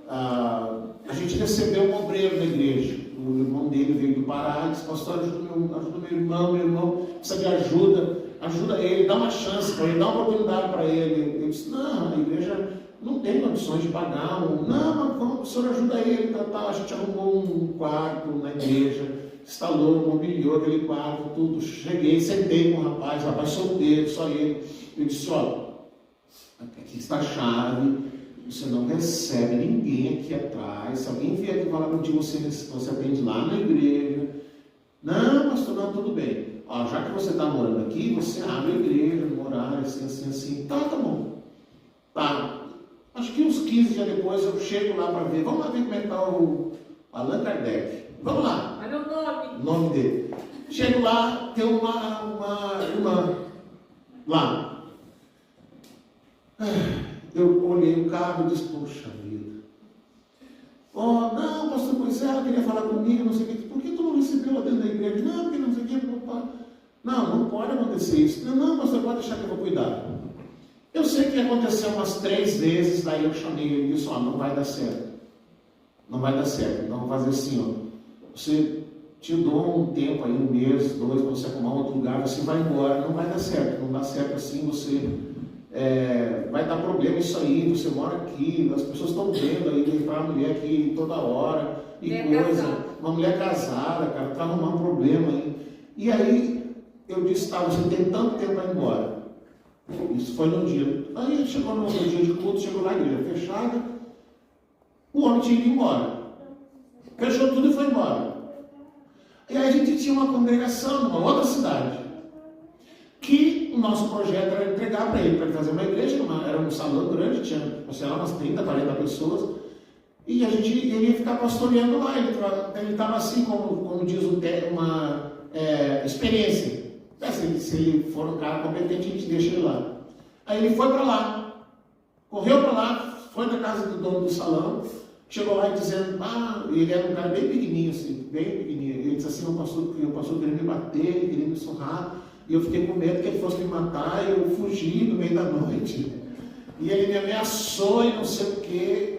ó, a gente recebeu um obreiro na igreja, o irmão dele veio do Pará e disse, pastor, ajuda meu irmão precisa de ajuda ele, dá uma chance para ele, dá uma oportunidade para ele. Ele disse, não, a igreja não tem condições de pagar, não, mas vamos, o senhor ajuda ele, a gente arrumou um quarto na igreja, instalou, mobiliou aquele quarto, tudo, cheguei, sentei com o rapaz solteiro, só ele, eu disse, olha, aqui está a chave, você não recebe ninguém aqui atrás, se alguém vier aqui falar contigo, você atende lá na igreja. Não, pastor, não, tudo bem. Ó, já que você está morando aqui, você abre a igreja, no horário, assim. Tá bom. Tá. Acho que uns 15 dias depois eu chego lá para ver. Vamos lá ver como é que está o Allan Kardec. Vamos lá. Olha o nome. O nome dele. Chego lá, tem uma irmã lá. Eu olhei o carro e disse, poxa vida. Não, pastor, pois ela queria falar comigo, não sei o que. Por que tu não recebeu lá dentro da igreja? Não, porque não sei o que, papai. Não pode acontecer isso. Não, pastor, pode deixar que eu vou cuidar. Eu sei que aconteceu umas 3 vezes, daí eu chamei ele e disse, não vai dar certo. Não vai dar certo. Então, vamos fazer assim, você te dou um tempo aí, 1 mês, 2, para você arrumar outro lugar, você vai embora. Não vai dar certo. Não dá certo assim, você... vai dar problema isso aí, você mora aqui, as pessoas estão vendo aí, entrar uma mulher aqui toda hora, e coisa, uma mulher casada, cara, para arrumar um problema aí. E aí, eu disse, você tem tanto tempo para ir embora. Isso foi num dia. Aí chegou no dia de culto, chegou lá, a igreja fechada, o homem tinha ido embora. Fechou tudo e foi embora. E aí a gente tinha uma congregação numa outra cidade, que o nosso projeto era entregar para ele fazer uma igreja, era um salão grande, tinha, sei lá, umas 30, 40 pessoas, e ele ia ficar pastoreando lá, ele estava assim, como diz o uma experiência. Se ele for um cara competente, a gente deixa ele lá. Aí ele foi para lá, correu para lá, foi na casa do dono do salão, chegou lá e dizendo, ele era um cara bem pequenininho, assim, bem pequenininho. Ele disse assim, o pastor queria me bater, ele queria me surrar, e eu fiquei com medo que ele fosse me matar, e eu fugi no meio da noite. E ele me ameaçou e não sei o quê.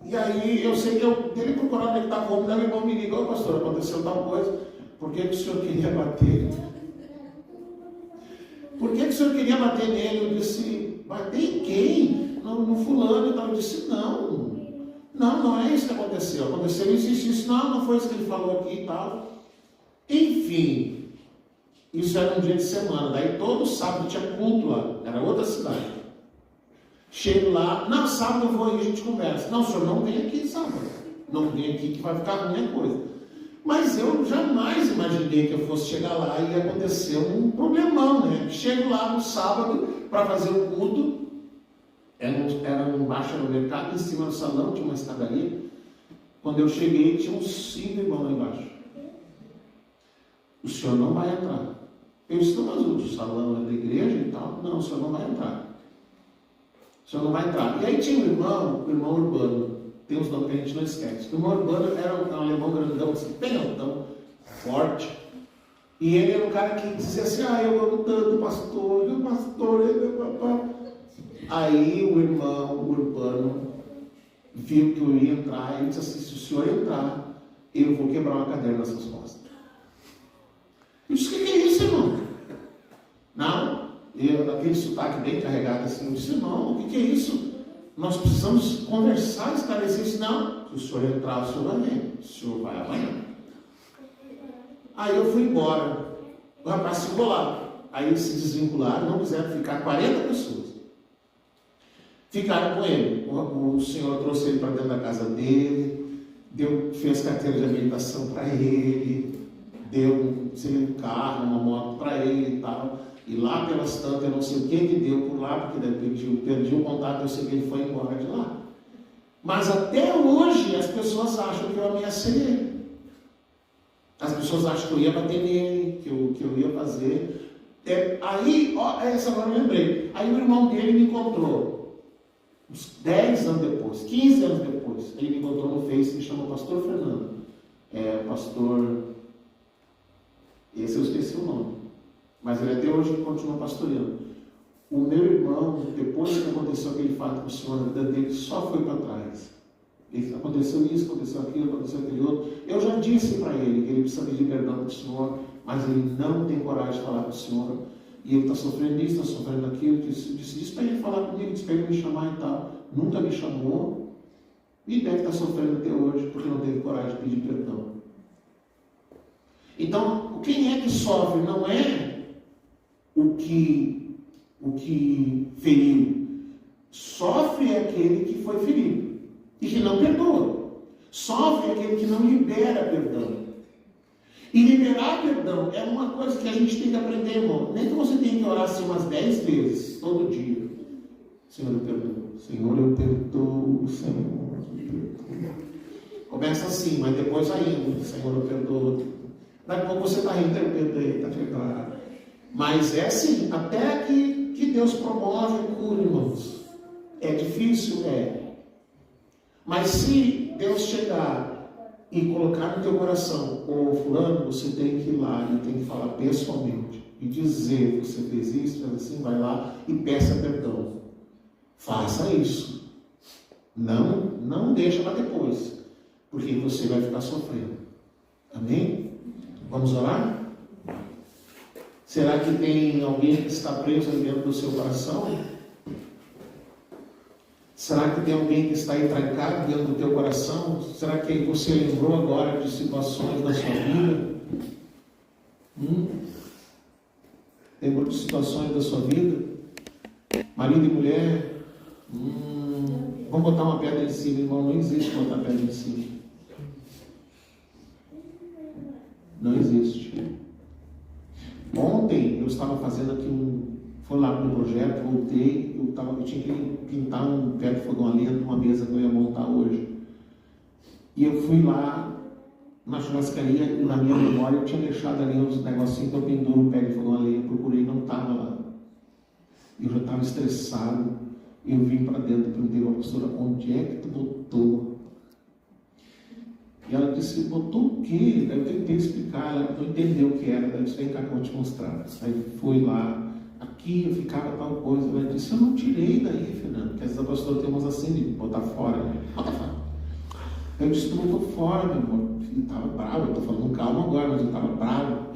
E aí eu sei que ele procurando onde ele estava, o meu irmão me ligou, pastor, aconteceu tal coisa, por que o senhor queria bater? Por que o senhor queria bater nele? Eu disse, bater em quem? No fulano e tal. Eu disse, não é isso que aconteceu. Aconteceu isso, não foi isso que ele falou aqui e tal. Enfim, isso era um dia de semana. Daí todo sábado tinha culto lá, era outra cidade. Chego lá, sábado eu vou e a gente conversa. Não, o senhor não vem aqui sábado. Não vem aqui que vai ficar ruim a coisa. Mas eu jamais imaginei que eu fosse chegar lá e ia acontecer um problemão, né? Chego lá no sábado para fazer o culto, era embaixo no mercado, em cima do salão, tinha uma escadaria. Quando eu cheguei, tinha uns 5 irmãos lá embaixo. O senhor não vai entrar. Eu disse, mas o salão é da igreja e tal. Não, o senhor não vai entrar. O senhor não vai entrar. E aí tinha o irmão Urbano. Tem uns nomes que a gente não esquece. O irmão Urbano era um alemão grandão, assim, bem altão, forte. E ele era um cara que dizia assim, eu amo tanto o pastor, ele é papai. Aí o irmão Urbano viu que eu ia entrar, e disse assim, se o senhor entrar, eu vou quebrar uma cadeira nas suas costas. Eu disse, o que é isso, irmão? Não, daquele sotaque bem carregado assim, eu disse, irmão, o que é isso? Nós precisamos conversar, esclarecer isso. Não, se o senhor entrar, o senhor vai ver. O senhor vai amanhã. Aí eu fui embora. O rapaz ficou lá. Aí eles se desvincularam, não quiseram ficar 40 pessoas. Ficaram com ele. O Senhor trouxe ele para dentro da casa dele, fez carteira de habilitação para ele, deu um carro, uma moto para ele e tal. E lá pelas tantas, eu não sei o que deu por lá, porque perdi o contato, eu sei que ele foi embora de lá. Mas até hoje as pessoas acham que eu ameacei ele. As pessoas acham que eu ia bater nele, que eu ia fazer. Aí, essa agora eu lembrei. Aí o irmão dele me encontrou, uns 10 anos depois, 15 anos depois. Ele me encontrou no Face, me chamou Pastor Fernando. Pastor... Esse eu esqueci o nome. Mas ele até hoje continua pastoreando. O meu irmão, depois que aconteceu aquele fato com o Senhor, a vida dele só foi para trás. Aconteceu isso, aconteceu aquilo, aconteceu aquele outro. Eu já disse para ele que ele precisa pedir perdão para o Senhor, mas ele não tem coragem de falar para o Senhor. E ele está sofrendo isso, está sofrendo aquilo. Disse para ele falar comigo, disse para ele me chamar e tal. Nunca me chamou. E deve estar sofrendo até hoje, porque não teve coragem de pedir perdão. Então, quem é que sofre não é o que feriu. Sofre é aquele que foi ferido e que não perdoa. Sofre é aquele que não libera perdão. E liberar perdão é uma coisa que a gente tem que aprender, irmão. Nem que você tenha que orar assim umas 10 vezes, todo dia. Senhor, eu perdoo. Senhor, eu perdoo. Senhor, eu perdoo. Começa assim, mas depois ainda. Senhor, eu perdoo. Daqui a pouco você está rindo, eu perdoei, está perdoado. Mas é assim, até que Deus promove a cura, irmãos. É difícil? É. Mas se Deus chegar e colocar no teu coração, fulano, você tem que ir lá e tem que falar pessoalmente. E dizer, você fez isso, fez assim, vai lá e peça perdão. Faça isso. Não deixa para depois. Porque você vai ficar sofrendo. Amém? Vamos orar? Será que tem alguém que está preso aí dentro do seu coração? Será que tem alguém que está aí trancado dentro do teu coração? Será que você lembrou agora de situações da sua vida? Lembrou de situações da sua vida? Marido e mulher? Vamos botar uma pedra em cima, irmão. Não existe botar pedra em cima. Não existe. Ontem eu estava fazendo aqui fui lá para um projeto, voltei, eu tinha que pintar um pé de fogão a lenha numa mesa que eu ia montar hoje. E eu fui lá na churrascaria e na minha memória eu tinha deixado ali uns negocinhos que eu penduro o pé de fogão a lenha, procurei, não estava lá. Eu já estava estressado, eu vim para dentro e perguntei à pastora, onde é que tu botou? E ela disse, botou o quê? Daí eu tentei explicar, ela não entendeu o que era. Daí eu disse, vem cá que eu vou te mostrar. Aí fui lá, aqui eu ficava tal coisa. Ela disse, eu não tirei daí, Fernando, porque às vezes a pastora tem umas assim de botar fora. Bota fora. Aí eu disse, tu botou fora, meu amor. Eu estava bravo, eu estou falando calma agora, mas eu estava bravo.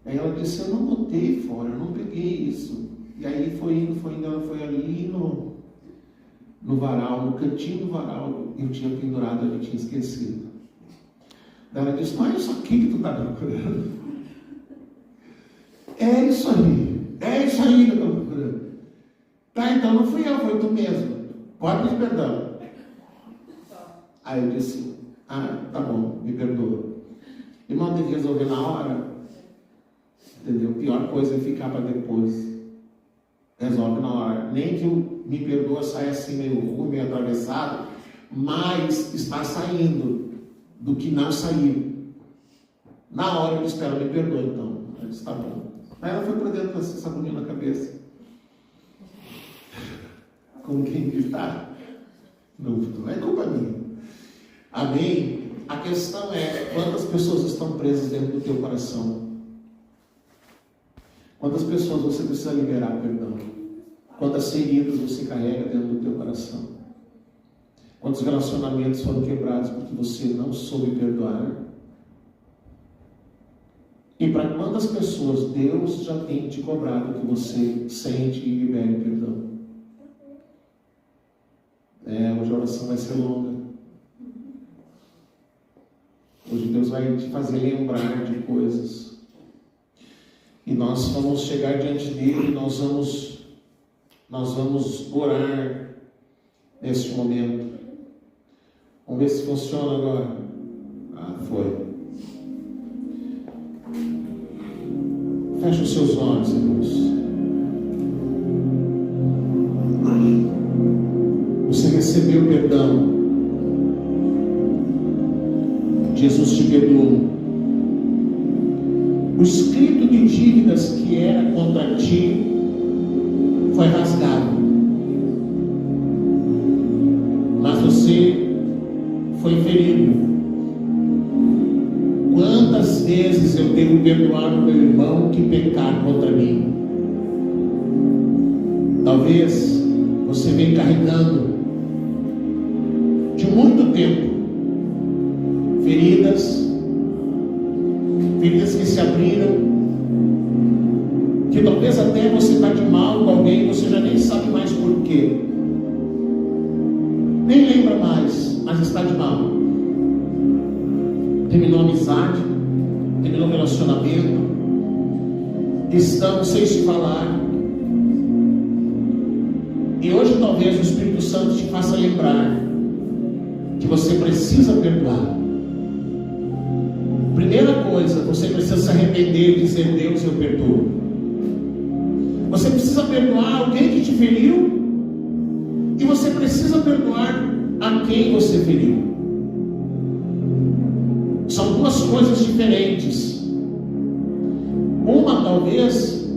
Aí ela disse, eu não botei fora, eu não peguei isso. E aí foi indo, ela foi ali no varal, no cantinho do varal, eu tinha pendurado, eu tinha esquecido. Daí ela disse, não é isso aqui que tu está procurando. É isso aí que eu estou procurando. Tá, então não fui eu, foi tu mesmo. Pode pedir perdão. Aí eu disse, tá bom, me perdoa. Irmão, tem que resolver na hora. Entendeu? Pior coisa é ficar para depois. Resolve na hora. Nem que o me perdoa saia assim meio ruim, meio atravessado, mas está saindo do que não saiu. Na hora eu disse, espera, me perdoa então. Ela disse, tá bom. Aí ela foi para dentro com essa sacolinha na cabeça. Como quem diz, não é culpa minha. Amém? A questão é, quantas pessoas estão presas dentro do teu coração? Quantas pessoas você precisa liberar perdão? Quantas feridas você carrega dentro do teu coração? Quantos relacionamentos foram quebrados porque você não soube perdoar? E para quantas pessoas Deus já tem te cobrado que você sente e libere perdão? Hoje a oração vai ser longa. Hoje Deus vai te fazer lembrar de coisas. E nós vamos chegar diante dele e nós vamos nós vamos orar neste momento. Vamos ver se funciona agora. Foi. Feche os seus olhos, irmãos. Você recebeu perdão. Jesus te perdoou. O escrito de dívidas que era contra ti foi rasgado. Mas você foi ferido. Quantas vezes eu devo perdoar o meu irmão que pecar contra mim? Talvez você venha carregando de muito tempo feridas que se abriram, que talvez até você está de mal com alguém, você já nem sabe mais porquê, nem lembra mais, mas está de mal. Terminou a amizade, terminou o relacionamento, estão sem se falar, e hoje talvez o Espírito Santo te faça lembrar que você precisa perdoar. Primeira coisa, você precisa se arrepender e dizer: Deus, eu perdoo. Você precisa perdoar alguém que te feriu, e você precisa perdoar a quem você feriu. São duas coisas diferentes. Uma, talvez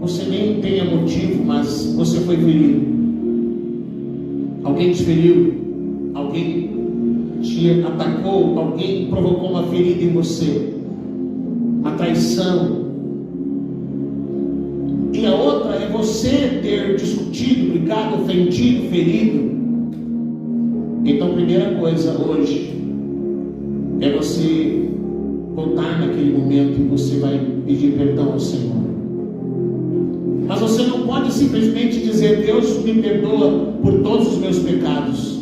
você nem tenha motivo, mas você foi ferido. Alguém te feriu, alguém te atacou, alguém provocou uma ferida em você, uma traição. E a outra é você ter discutido, brigado, ofendido, ferido. Então, primeira coisa hoje é você voltar naquele momento e você vai pedir perdão ao Senhor. Mas você não pode simplesmente dizer: Deus me perdoa por todos os meus pecados.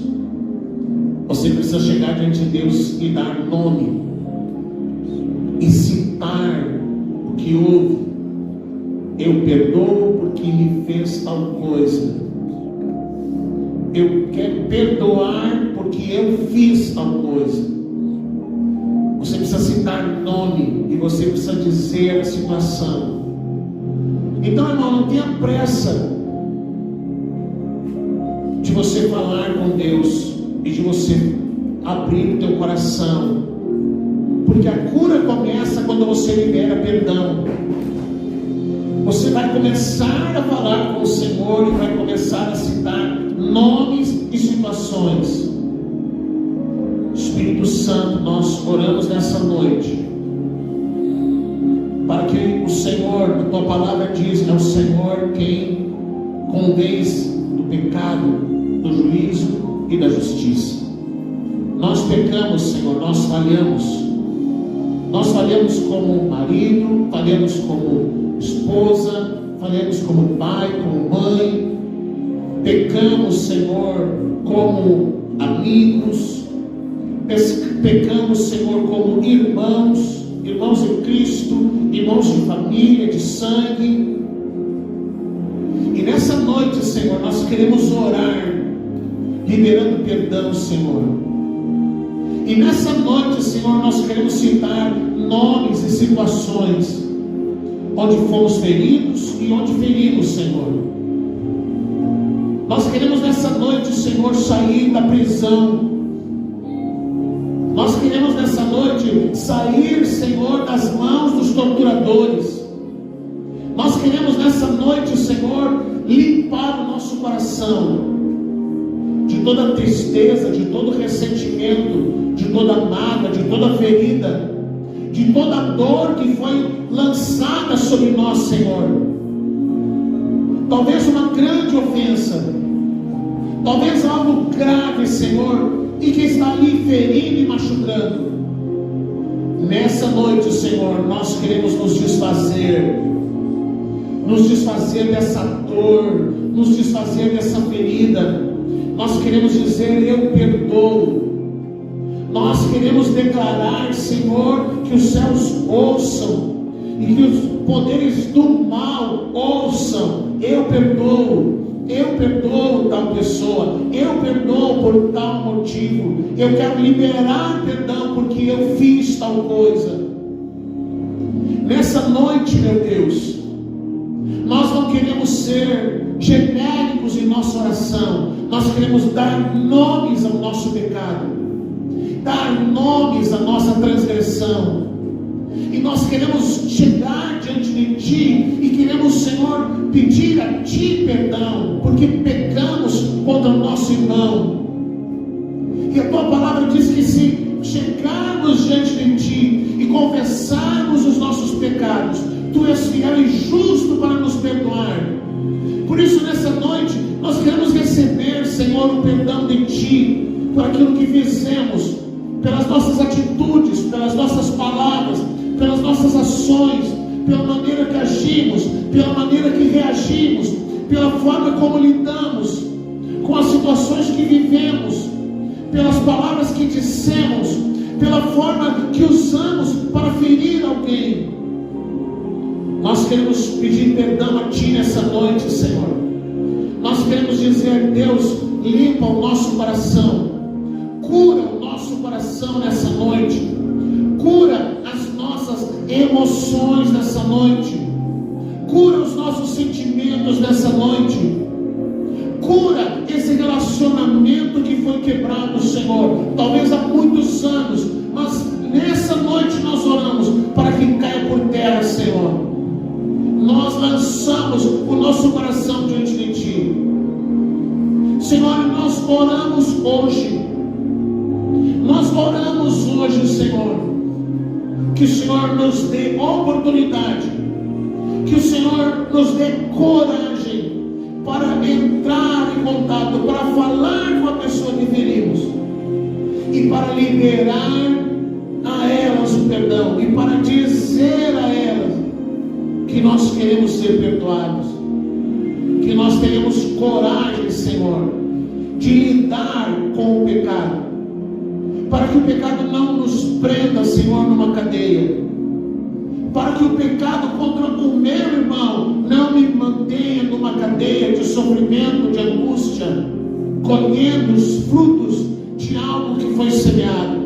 Você precisa chegar diante de Deus e dar nome, e citar o que houve. Eu perdoo porque me fez tal coisa. Eu quero perdoar porque eu fiz tal coisa. Você precisa citar nome e você precisa dizer a situação. Então, irmão, não tenha pressa de você falar com Deus e de você abrir o teu coração, porque a cura começa quando você libera perdão. Você vai começar a falar com o Senhor e vai começar a citar nomes e situações. Espírito Santo, nós oramos nessa noite para que o Senhor, a tua palavra diz, é o Senhor quem convence do pecado, do juízo e da justiça. Nós pecamos, Senhor, nós falhamos. Nós falhamos como marido, falhamos como esposa, falhamos como pai, como mãe. Pecamos, Senhor, como amigos. Pecamos, Senhor, como irmãos em Cristo, irmãos de família, de sangue. E nessa noite, Senhor, nós queremos orar liberando perdão, Senhor. E nessa noite, Senhor, nós queremos citar nomes e situações onde fomos feridos e onde ferimos, Senhor. Nós queremos nessa noite, Senhor, sair da prisão. Nós queremos nessa noite sair, Senhor, das mãos dos torturadores. Nós queremos nessa noite, Senhor, limpar o nosso coração de toda tristeza, de todo ressentimento, de toda mágoa, de toda ferida, de toda dor que foi lançada sobre nós, Senhor. Talvez uma grande ofensa, talvez algo grave, Senhor, e que está ali ferindo e machucando. Nessa noite, Senhor, nós queremos nos desfazer dessa dor, nos desfazer dessa ferida. Nós queremos dizer: eu perdoo. Nós queremos declarar, Senhor, que os céus ouçam e que os poderes do mal ouçam: eu perdoo, por tal motivo. Eu quero liberar perdão porque eu fiz tal coisa. Nessa noite, meu Deus, nós não queremos ser genéricos em nossa oração. Nós queremos dar nomes ao nosso pecado, dar nomes à nossa transgressão. E nós queremos chegar diante de Ti e queremos, Senhor, pedir a Ti perdão, porque pecamos contra o nosso irmão. E a Tua palavra diz que se chegarmos diante de Ti e confessarmos os nossos pecados, Tu és fiel e justo para nos perdoar. Por isso, nessa noite, nós queremos receber, Senhor, o perdão de Ti, por aquilo que fizemos, pelas nossas atitudes, pelas nossas palavras, pelas nossas ações, pela maneira que agimos, pela maneira que reagimos, pela forma como lidamos com as situações que vivemos, pelas palavras que dissemos, pela forma que usamos para ferir alguém. Nós queremos pedir perdão a Ti nessa noite, Senhor. Nós queremos dizer: Deus, limpa o nosso coração, cura o nosso coração nessa noite, cura as nossas emoções nessa noite, cura os nossos sentimentos nessa noite, cura esse relacionamento que foi quebrado, Senhor, talvez há muitos anos, mas nessa noite nós oramos para que caia por terra, Senhor. Nós lançamos o nosso coração diante de Ti, Senhor, e nós oramos hoje. Nós oramos hoje, Senhor, que o Senhor nos dê oportunidade, que o Senhor nos dê coragem para entrar em contato, para falar com a pessoa que ferimos e para liberar a elas o perdão e para dizer a elas que nós queremos ser perdoados, que nós teremos coragem, Senhor, de lidar com o pecado, para que o pecado não nos prenda, Senhor, numa cadeia, para que o pecado contra o meu irmão não me mantenha numa cadeia de sofrimento, de angústia, colhendo os frutos de algo que foi semeado.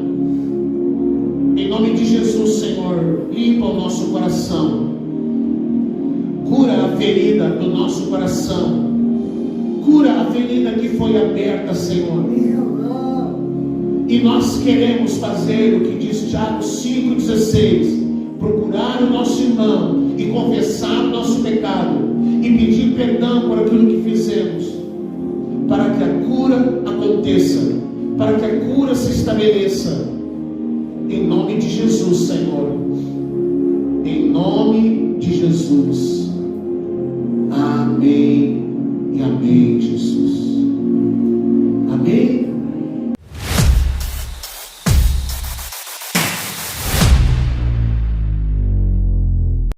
Em nome de Jesus, Senhor, limpa o nosso coração, cura a ferida do nosso coração, cura a ferida que foi aberta, Senhor. E nós queremos fazer o que diz Tiago 5,16: procurar o nosso irmão e confessar o nosso pecado e pedir perdão por aquilo que fizemos, para que a cura aconteça, para que a cura se estabeleça. Em nome de Jesus, Senhor, em nome de Jesus.